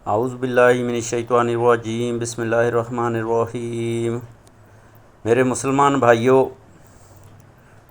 اعوذ باللہ من الشیطان الرجیم، بسم اللہ الرحمن الرحیم۔ میرے مسلمان بھائیوں،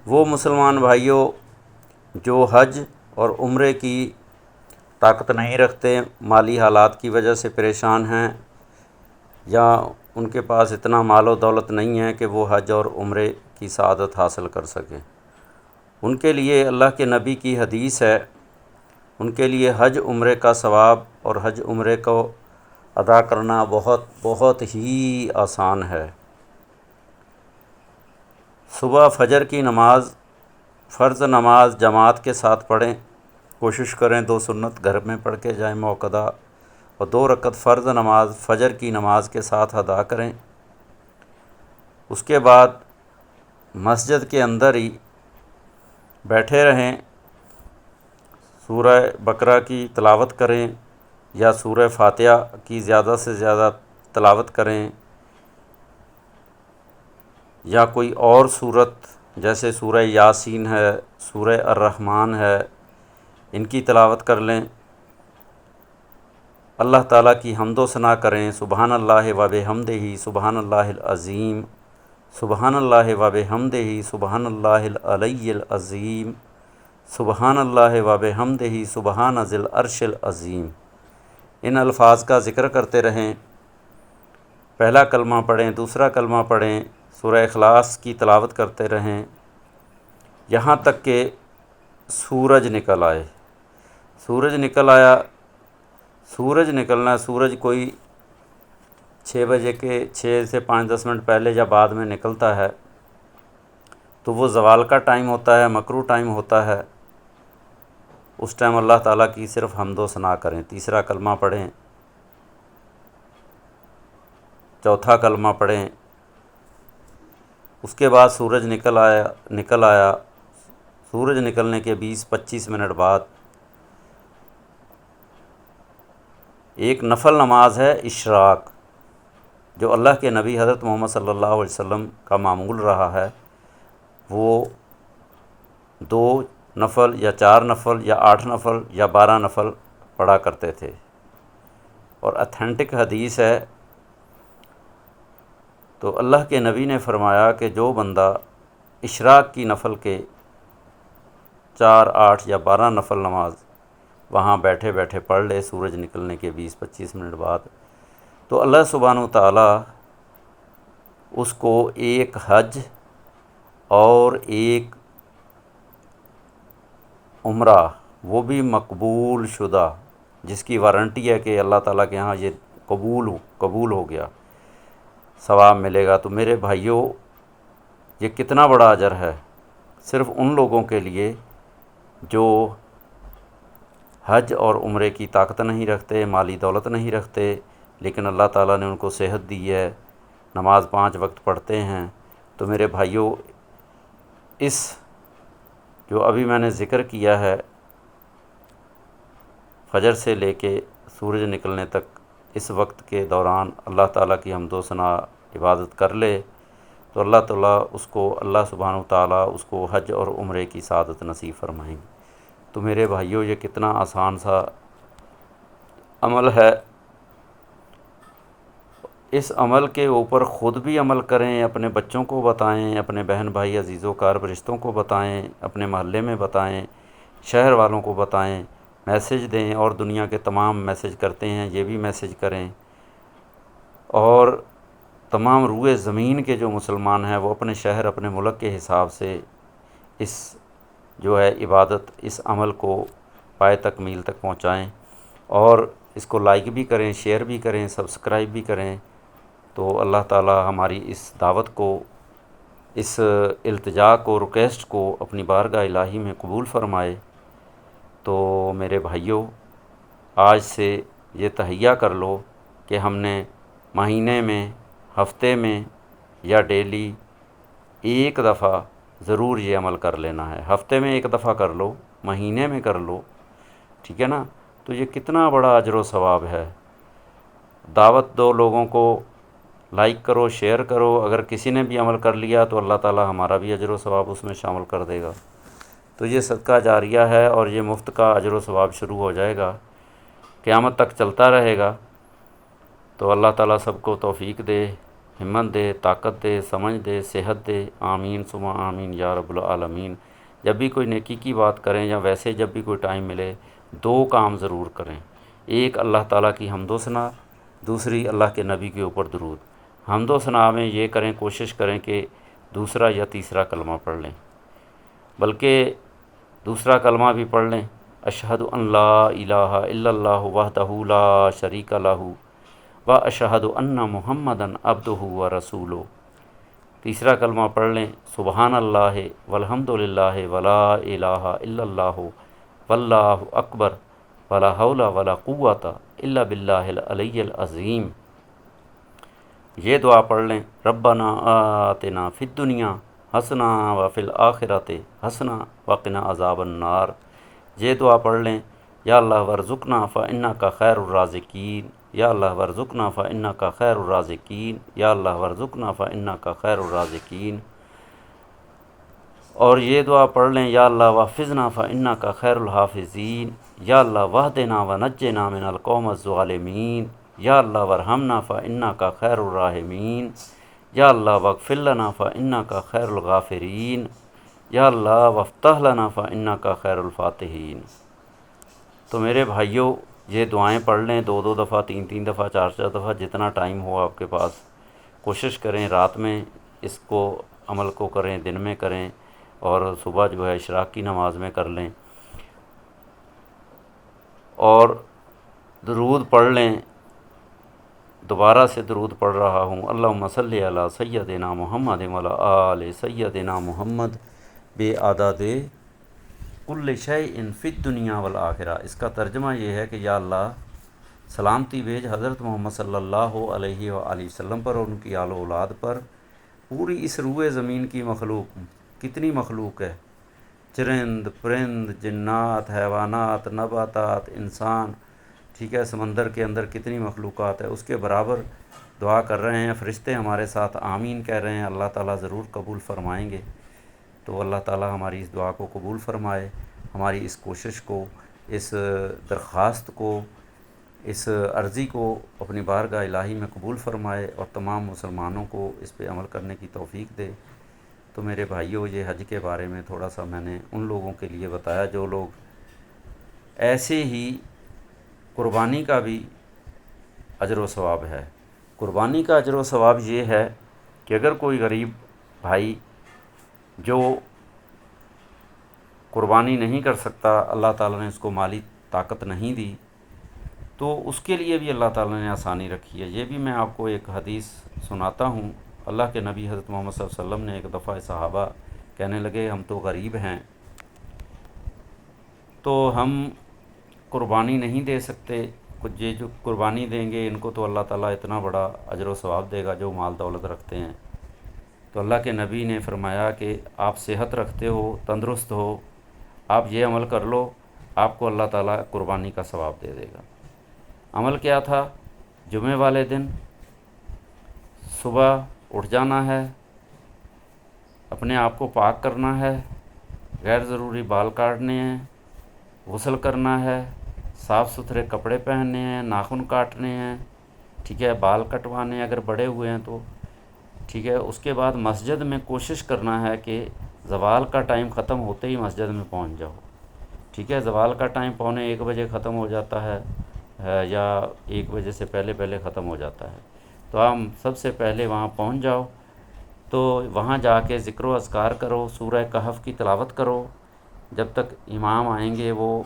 وہ مسلمان بھائیوں جو حج اور عمرے کی طاقت نہیں رکھتے، مالی حالات کی وجہ سے پریشان ہیں، یا ان کے پاس اتنا مال و دولت نہیں ہے کہ وہ حج اور عمرے کی سعادت حاصل کر سکیں، ان کے لیے اللہ کے نبی کی حدیث ہے، ان کے لیے حج عمرے کا ثواب اور حج عمرے کو ادا کرنا بہت بہت ہی آسان ہے۔ صبح فجر کی نماز، فرض نماز جماعت کے ساتھ پڑھیں، کوشش کریں 2 سنت گھر میں پڑھ کے جائیں موقدہ، اور 2 رکعت فرض نماز فجر کی نماز کے ساتھ ادا کریں۔ اس کے بعد مسجد کے اندر ہی بیٹھے رہیں، سورہ بقرہ کی تلاوت کریں یا سورہ فاتحہ کی زیادہ سے زیادہ تلاوت کریں، یا کوئی اور سورت جیسے سورہ یاسین ہے، سورہ الرحمن ہے، ان کی تلاوت کر لیں۔ اللہ تعالیٰ کی حمد و ثنا کریں، سبحان اللہ و بحمدہ سبحان اللہ العظیم، سبحان اللہ و بحمدہ سبحان اللہ العلی العظیم، سبحان اللہ و بحمدہ سبحان ذی العرش العظیم۔ ان الفاظ کا ذکر کرتے رہیں، پہلا کلمہ پڑھیں، دوسرا کلمہ پڑھیں، سورہ اخلاص کی تلاوت کرتے رہیں یہاں تک کہ سورج نکل آئے۔ سورج نکل آیا، سورج نکلنا، سورج کوئی 6 بجے کے 6 سے 5-10 منٹ پہلے یا بعد میں نکلتا ہے تو وہ زوال کا ٹائم ہوتا ہے، مکروہ ٹائم ہوتا ہے، اس ٹائم اللہ تعالیٰ کی صرف حمد و ثنا کریں، تیسرا کلمہ پڑھیں، چوتھا کلمہ پڑھیں۔ اس کے بعد سورج نکل آیا، سورج نکلنے کے 20-25 منٹ بعد ایک نفل نماز ہے اشراق، جو اللہ کے نبی حضرت محمد صلی اللہ علیہ وسلم کا معمول رہا ہے، وہ 2 نفل یا 4 نفل یا 8 نفل یا 12 نفل پڑھا کرتے تھے، اور اتھینٹک حدیث ہے۔ تو اللہ کے نبی نے فرمایا کہ جو بندہ اشراق کی نفل کے 4، 8 یا 12 نفل نماز وہاں بیٹھے بیٹھے پڑھ لے سورج نکلنے کے 20-25 منٹ بعد، تو اللہ سبحانہ وتعالیٰ اس کو ایک حج اور ایک عمرہ، وہ بھی مقبول شدہ، جس کی وارنٹی ہے کہ اللہ تعالیٰ کے ہاں یہ قبول ہو گیا، ثواب ملے گا۔ تو میرے بھائیوں، یہ کتنا بڑا اجر ہے صرف ان لوگوں کے لیے جو حج اور عمرے کی طاقت نہیں رکھتے، مالی دولت نہیں رکھتے، لیکن اللہ تعالیٰ نے ان کو صحت دی ہے، نماز 5 وقت پڑھتے ہیں۔ تو میرے بھائیوں، اس جو ابھی میں نے ذکر کیا ہے، فجر سے لے کے سورج نکلنے تک، اس وقت کے دوران اللہ تعالیٰ کی حمد و ثنا عبادت کر لے تو اللہ تعالیٰ اللہ سبحانہ وتعالیٰ اس کو حج اور عمرے کی سعادت نصیب فرمائیں گے۔ تو میرے بھائیوں، یہ کتنا آسان سا عمل ہے، اس عمل کے اوپر خود بھی عمل کریں، اپنے بچوں کو بتائیں، اپنے بہن بھائی عزیز و قارب رشتوں کو بتائیں، اپنے محلے میں بتائیں، شہر والوں کو بتائیں، میسیج دیں، اور دنیا کے تمام میسیج کرتے ہیں یہ بھی میسیج کریں، اور تمام روئے زمین کے جو مسلمان ہیں وہ اپنے شہر، اپنے ملک کے حساب سے اس جو ہے عبادت، اس عمل کو پائے تکمیل تک پہنچائیں، اور اس کو لائک بھی کریں، شیئر بھی کریں، سبسکرائب بھی کریں، تو اللہ تعالیٰ ہماری اس دعوت کو، اس التجا کو، ریکویسٹ کو اپنی بارگاہ الہی میں قبول فرمائے۔ تو میرے بھائیوں، آج سے یہ تہیہ کر لو کہ ہم نے مہینے میں، ہفتے میں یا ڈیلی ایک دفعہ ضرور یہ عمل کر لینا ہے۔ ہفتے میں 1 دفعہ کر لو، مہینے میں کر لو، ٹھیک ہے نا؟ تو یہ کتنا بڑا اجر و ثواب ہے۔ دعوت دو لوگوں کو، لائک کرو، شیئر کرو، اگر کسی نے بھی عمل کر لیا تو اللہ تعالیٰ ہمارا بھی اجر و ثواب اس میں شامل کر دے گا۔ تو یہ صدقہ جاریہ ہے، اور یہ مفت کا اجر و ثواب شروع ہو جائے گا قیامت تک چلتا رہے گا۔ تو اللہ تعالیٰ سب کو توفیق دے، ہمت دے، طاقت دے، سمجھ دے، صحت دے، آمین ثم آمین یا رب العالمین۔ جب بھی کوئی نیکی کی بات کریں یا ویسے جب بھی کوئی ٹائم ملے، 2 کام ضرور کریں۔ ایک اللہ تعالیٰ کی حمد و ثنا، دوسری اللہ کے نبی کے اوپر درود۔ حمد و ثنا میں یہ کریں، کوشش کریں کہ دوسرا یا تیسرا کلمہ پڑھ لیں، بلکہ دوسرا کلمہ بھی پڑھ لیں، اشہد ان لا الہ الا اللہ وحدہ لا شریک لہ و اشہد ان محمدً عبدہ و رسولہ۔ تیسرا کلمہ پڑھ لیں، سبحان اللہ والحمد للہ ولا الہ الا اللہ واللہ اکبر ولا حول ولا قوۃ الا باللہ العلی العظیم۔ یہ دعا پڑھ لیں، ربنا آتنا فی الدنیا حسنہ وفی الآخرۃ حسنہ وقنا عذاب النار۔ یہ دعا پڑھ لیں، یا اللہ ورزقنا فانک خیر الرازقین، یا اللہ ورزقنا فانک خیر الرازقین، یا اللہ ورزقنا فانک خیر الرازقین۔ اور یہ دعا پڑھ لیں، یا اللہ واحفظنا فانک خیر الحافظین، یا اللہ وحدنا ونجنا من القوم الظالمین، یا اللہ ورحمنا فانک خیر الراحمین، یا اللہ واغفر لنا فانک خیر الغافرین، یا اللہ وافتح لنا فانک خیر الفاتحین۔ تو میرے بھائیوں، یہ دعائیں پڑھ لیں 2 دفعہ، 3 دفعہ، 4 دفعہ، جتنا ٹائم ہو آپ کے پاس۔ کوشش کریں رات میں اس کو عمل کو کریں، دن میں کریں، اور صبح جو ہے اشراق کی نماز میں کر لیں۔ اور درود پڑھ لیں، دوبارہ سے درود پڑھ رہا ہوں، اللہم صلی علی سیدنا محمد وعلی آل سیدنا محمد بعدد کل شیء فی الدنیا والآخرہ۔ اس کا ترجمہ یہ ہے کہ یا اللہ سلامتی بھیج حضرت محمد صلی اللہ علیہ وآلہ وسلم پر اور ان کی آل و اولاد پر، پوری اس روئے زمین کی مخلوق، کتنی مخلوق ہے، چرند پرند، جنات، حیوانات، نباتات، انسان، ٹھیک ہے، سمندر کے اندر کتنی مخلوقات ہے، اس کے برابر دعا کر رہے ہیں، فرشتے ہمارے ساتھ آمین کہہ رہے ہیں، اللہ تعالیٰ ضرور قبول فرمائیں گے۔ تو اللہ تعالیٰ ہماری اس دعا کو قبول فرمائے، ہماری اس کوشش کو، اس درخواست کو، اس عرضی کو اپنی بارگاہ الہی میں قبول فرمائے، اور تمام مسلمانوں کو اس پہ عمل کرنے کی توفیق دے۔ تو میرے بھائیوں، یہ حج کے بارے میں تھوڑا سا میں نے ان لوگوں کے لیے بتایا جو لوگ ایسے ہی قربانی کا بھی اجر و ثواب ہے۔ قربانی کا اجر و ثواب یہ ہے کہ اگر کوئی غریب بھائی جو قربانی نہیں کر سکتا، اللہ تعالیٰ نے اس کو مالی طاقت نہیں دی، تو اس کے لیے بھی اللہ تعالیٰ نے آسانی رکھی ہے۔ یہ بھی میں آپ کو ایک حدیث سناتا ہوں۔ اللہ کے نبی حضرت محمد صلی اللہ علیہ وسلم نے ایک دفعہ صحابہ کہنے لگے، ہم تو غریب ہیں، تو ہم قربانی نہیں دے سکتے، کچھ یہ جو قربانی دیں گے ان کو تو اللہ تعالیٰ اتنا بڑا اجر و ثواب دے گا جو مال دولت رکھتے ہیں۔ تو اللہ کے نبی نے فرمایا کہ آپ صحت رکھتے ہو، تندرست ہو، آپ یہ عمل کر لو، آپ کو اللہ تعالیٰ قربانی کا ثواب دے دے گا۔ عمل کیا تھا؟ جمعے والے دن صبح اٹھ جانا ہے، اپنے آپ کو پاک کرنا ہے، غیر ضروری بال کاٹنے ہیں، غسل کرنا ہے، صاف ستھرے کپڑے پہننے ہیں، ناخن کاٹنے ہیں، ٹھیک ہے، بال کٹوانے ہیں اگر بڑے ہوئے ہیں تو، ٹھیک ہے۔ اس کے بعد مسجد میں کوشش کرنا ہے کہ زوال کا ٹائم ختم ہوتے ہی مسجد میں پہنچ جاؤ، ٹھیک ہے۔ زوال کا ٹائم 1:45 ختم ہو جاتا ہے یا 1 بجے سے پہلے ختم ہو جاتا ہے، تو آپ سب سے پہلے وہاں پہنچ جاؤ، تو وہاں جا کے ذکر و اذکار کرو، سورہ کہف کی تلاوت کرو، جب تک امام آئیں گے وہ،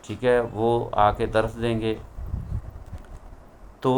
ٹھیک ہے، وہ آ کے درس دیں گے۔ تو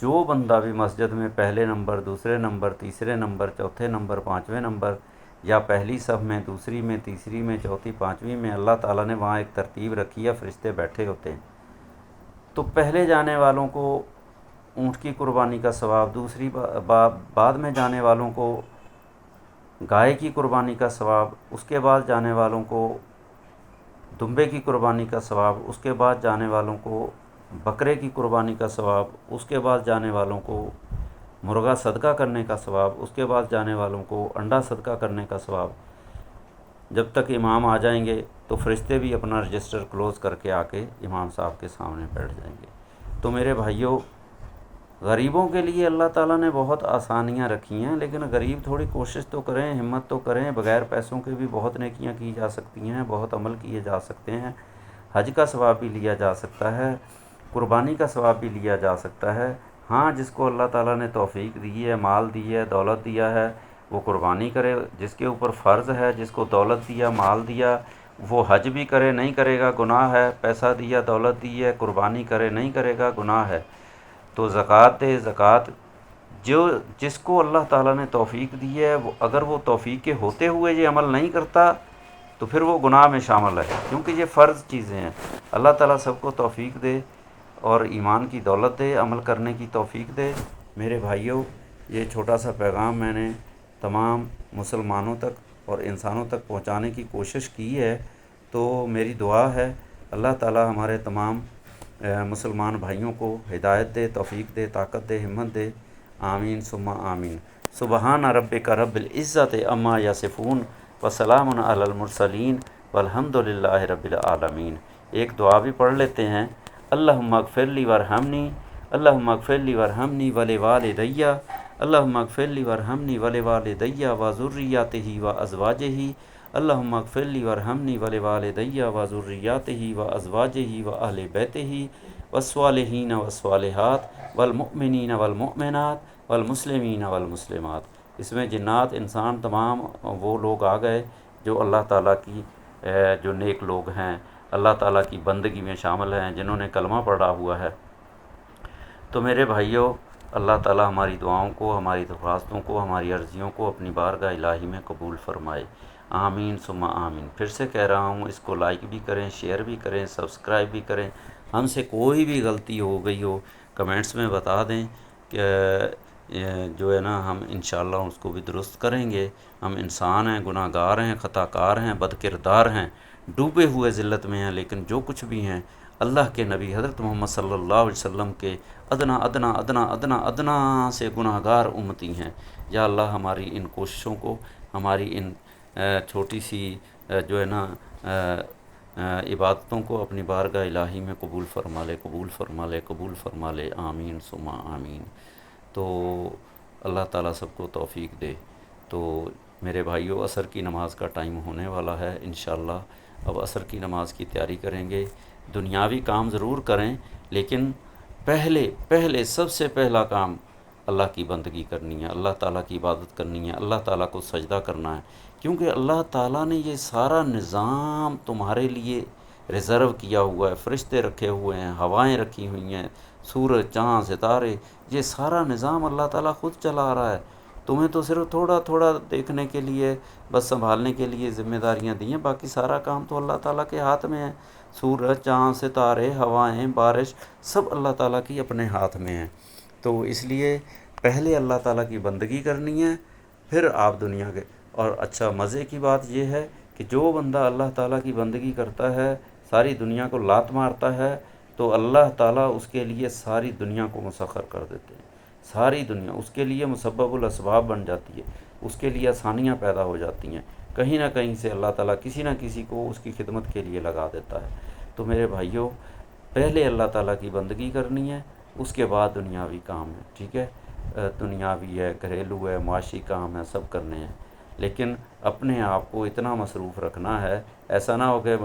جو بندہ بھی مسجد میں پہلے نمبر، دوسرے نمبر، تیسرے نمبر، چوتھے نمبر، 5ویں نمبر، یا پہلی صف میں، دوسری میں، تیسری میں، چوتھی، 5ویں میں، اللہ تعالیٰ نے وہاں ایک ترتیب رکھی ہے، فرشتے بیٹھے ہوتے ہیں، تو پہلے جانے والوں کو اونٹ کی قربانی کا ثواب، دوسری بعد میں جانے والوں کو گائے کی قربانی کا ثواب، اس کے بعد جانے والوں کو دمبے کی قربانی کا ثواب، اس کے بعد جانے والوں کو بکرے کی قربانی کا ثواب، اس کے بعد جانے والوں کو مرغا صدقہ کرنے کا ثواب، اس کے بعد جانے والوں کو انڈا صدقہ کرنے کا ثواب۔ جب تک امام آ جائیں گے تو فرشتے بھی اپنا رجسٹر کلوز کر کے آ کے امام صاحب کے سامنے بیٹھ جائیں گے۔ تو میرے بھائیوں، غریبوں کے لیے اللہ تعالیٰ نے بہت آسانیاں رکھی ہیں، لیکن غریب تھوڑی کوشش تو کریں، ہمت تو کریں۔ بغیر پیسوں کے بھی بہت نیکیاں کی جا سکتی ہیں، بہت عمل کیے جا سکتے ہیں۔ حج کا ثواب بھی لیا جا سکتا ہے، قربانی کا ثواب بھی لیا جا سکتا ہے۔ ہاں، جس کو اللہ تعالیٰ نے توفیق دی ہے، مال دی ہے، دولت دیا ہے، وہ قربانی کرے۔ جس کے اوپر فرض ہے، جس کو دولت دیا، مال دیا، وہ حج بھی کرے، نہیں کرے گا گناہ ہے۔ پیسہ دیا، دولت دی ہے، قربانی کرے، نہیں کرے گا گناہ ہے۔ تو زکوٰۃ دے، زکوٰۃ جس کو اللہ تعالیٰ نے توفیق دی ہے، وہ اگر وہ توفیق کے ہوتے ہوئے یہ عمل نہیں کرتا تو پھر وہ گناہ میں شامل ہے، کیونکہ یہ فرض چیزیں ہیں۔ اللہ تعالیٰ سب کو توفیق دے اور ایمان کی دولت دے، عمل کرنے کی توفیق دے۔ میرے بھائیوں، یہ چھوٹا سا پیغام میں نے تمام مسلمانوں تک اور انسانوں تک پہنچانے کی کوشش کی ہے۔ تو میری دعا ہے اللہ تعالیٰ ہمارے تمام مسلمان بھائیوں کو ہدایت دے، توفیق دے، طاقت دے، ہمت دے۔ آمین ثم آمین۔ سبحان ربک رب العزت عما یصفون وسلام علی المرسلین والحمد للہ رب العالمین۔ ایک دعا بھی پڑھ لیتے ہیں۔ اللہم اغفر لی ورحمنی، اللہم اغفر لی ورحمنی ولوالدی، اللہم اغفر لی ورحمنی ولوالدی وذریتہ وازواجہ، اللہم اغفر لی ورحمنی ولوالدی وذریتہ وازواجہ واہل بیتہ والصالحین والصالحات والمؤمنین والمؤمنات والمسلمین والمسلمات۔ اس میں جنات، انسان، تمام وہ لوگ آ گئے جو اللہ تعالیٰ کی جو نیک لوگ ہیں، اللہ تعالیٰ کی بندگی میں شامل ہیں، جنہوں نے کلمہ پڑھا ہوا ہے۔ تو میرے بھائیوں، اللہ تعالیٰ ہماری دعاؤں کو، ہماری درخواستوں کو، ہماری عرضیوں کو اپنی بارگاہ الہی میں قبول فرمائے۔ آمین ثم آمین۔ پھر سے کہہ رہا ہوں، اس کو لائک بھی کریں، شیئر بھی کریں، سبسکرائب بھی کریں۔ ہم سے کوئی بھی غلطی ہو گئی ہو کمنٹس میں بتا دیں کہ جو ہے نا، ہم انشاءاللہ اس کو بھی درست کریں گے۔ ہم انسان ہیں، گناہ گار ہیں، خطا کار ہیں، بد کردار ہیں، ڈوبے ہوئے ذلت میں ہیں، لیکن جو کچھ بھی ہیں اللہ کے نبی حضرت محمد صلی اللہ علیہ وسلم کے ادنا ادنا ادنا ادنا ادنا سے گناہ گار امتی ہیں۔ یا اللہ، ہماری ان کوششوں کو، ہماری ان چھوٹی سی جو ہے نا عبادتوں کو اپنی بارگاہ الہی میں قبول فرما لے، قبول فرما لے، قبول فرما لے۔ آمین ثم آمین۔ تو اللہ تعالیٰ سب کو توفیق دے۔ تو میرے بھائیوں، عصر کی نماز کا ٹائم ہونے والا ہے انشاءاللہ۔ اب عصر کی نماز کی تیاری کریں گے۔ دنیاوی کام ضرور کریں، لیکن پہلے سب سے پہلا کام اللہ کی بندگی کرنی ہے، اللہ تعالیٰ کی عبادت کرنی ہے، اللہ تعالیٰ کو سجدہ کرنا ہے، کیونکہ اللہ تعالیٰ نے یہ سارا نظام تمہارے لیے ریزرو کیا ہوا ہے۔ فرشتے رکھے ہوئے ہیں، ہوائیں رکھی ہوئی ہیں، سورج، چاند، ستارے، یہ سارا نظام اللہ تعالیٰ خود چلا رہا ہے۔ تمہیں تو صرف تھوڑا تھوڑا دیکھنے کے لیے، بس سنبھالنے کے لیے ذمہ داریاں دی ہیں، باقی سارا کام تو اللہ تعالیٰ کے ہاتھ میں ہے۔ سورج، چاند، ستارے، ہوائیں، بارش، سب اللہ تعالیٰ کی اپنے ہاتھ میں ہیں۔ تو اس لیے پہلے اللہ تعالیٰ کی بندگی کرنی ہے، پھر آپ دنیا کے۔ اور اچھا، مزے کی بات یہ ہے کہ جو بندہ اللہ تعالیٰ کی بندگی کرتا ہے، ساری دنیا کو لات مارتا ہے، تو اللہ تعالیٰ اس کے لیے ساری دنیا کو مسخر کر دیتے ہیں۔ ساری دنیا اس کے لیے مسبب الاسباب بن جاتی ہے، اس کے لیے آسانیاں پیدا ہو جاتی ہیں۔ کہیں نہ کہیں سے اللہ تعالیٰ کسی نہ کسی کو اس کی خدمت کے لیے لگا دیتا ہے۔ تو میرے بھائیوں، پہلے اللہ تعالیٰ کی بندگی کرنی ہے، اس کے بعد دنیاوی کام ہے، ٹھیک ہے؟ دنیاوی ہے، گھریلو ہے، معاشی کام ہے، سب کرنے ہیں، لیکن اپنے آپ کو اتنا مصروف رکھنا ہے، ایسا نہ ہو کہ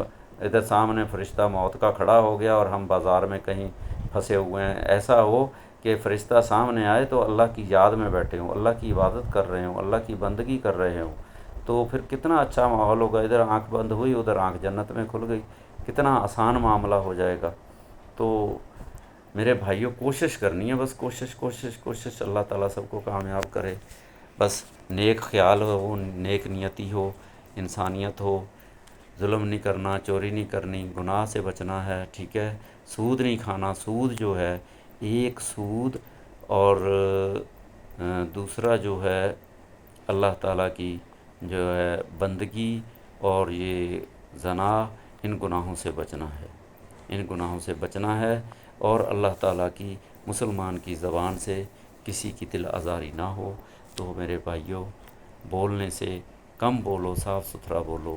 ادھر سامنے فرشتہ موت کا کھڑا ہو گیا اور ہم بازار میں کہیں پھنسے ہوئے ہیں۔ ایسا ہو کہ فرشتہ سامنے آئے تو اللہ کی یاد میں بیٹھے ہوں، اللہ کی عبادت کر رہے ہوں، اللہ کی بندگی کر رہے ہوں، تو پھر کتنا اچھا ماحول ہوگا۔ ادھر آنکھ بند ہوئی، ادھر آنکھ جنت میں کھل گئی، کتنا آسان معاملہ ہو جائے گا۔ تو میرے بھائیوں، کوشش کرنی ہے، بس کوشش کوشش کوشش۔ اللہ تعالیٰ سب کو کامیاب کرے۔ بس نیک خیال ہو، نیک نیتی ہو، انسانیت ہو، ظلم نہیں کرنا، چوری نہیں کرنی، گناہ سے بچنا ہے، ٹھیک ہے؟ سود نہیں کھانا۔ سود جو ہے، ایک سود، اور دوسرا جو ہے اللہ تعالیٰ کی جو ہے بندگی، اور یہ زنا، ان گناہوں سے بچنا ہے، ان گناہوں سے بچنا ہے، اور اللہ تعالیٰ کی، مسلمان کی زبان سے کسی کی دل آزاری نہ ہو۔ تو میرے بھائیوں، بولنے سے کم بولو، صاف ستھرا بولو۔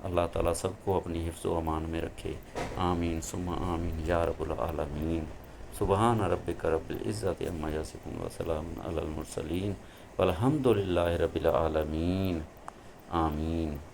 اللہ تعالیٰ سب کو اپنی حفظ و امان میں رکھے۔ آمین ثم آمین یا رب العالمین۔ سبحان ربک رب العزت عما یصفون وسلام علی المرسلین والحمد للہ رب العالمین، آمین۔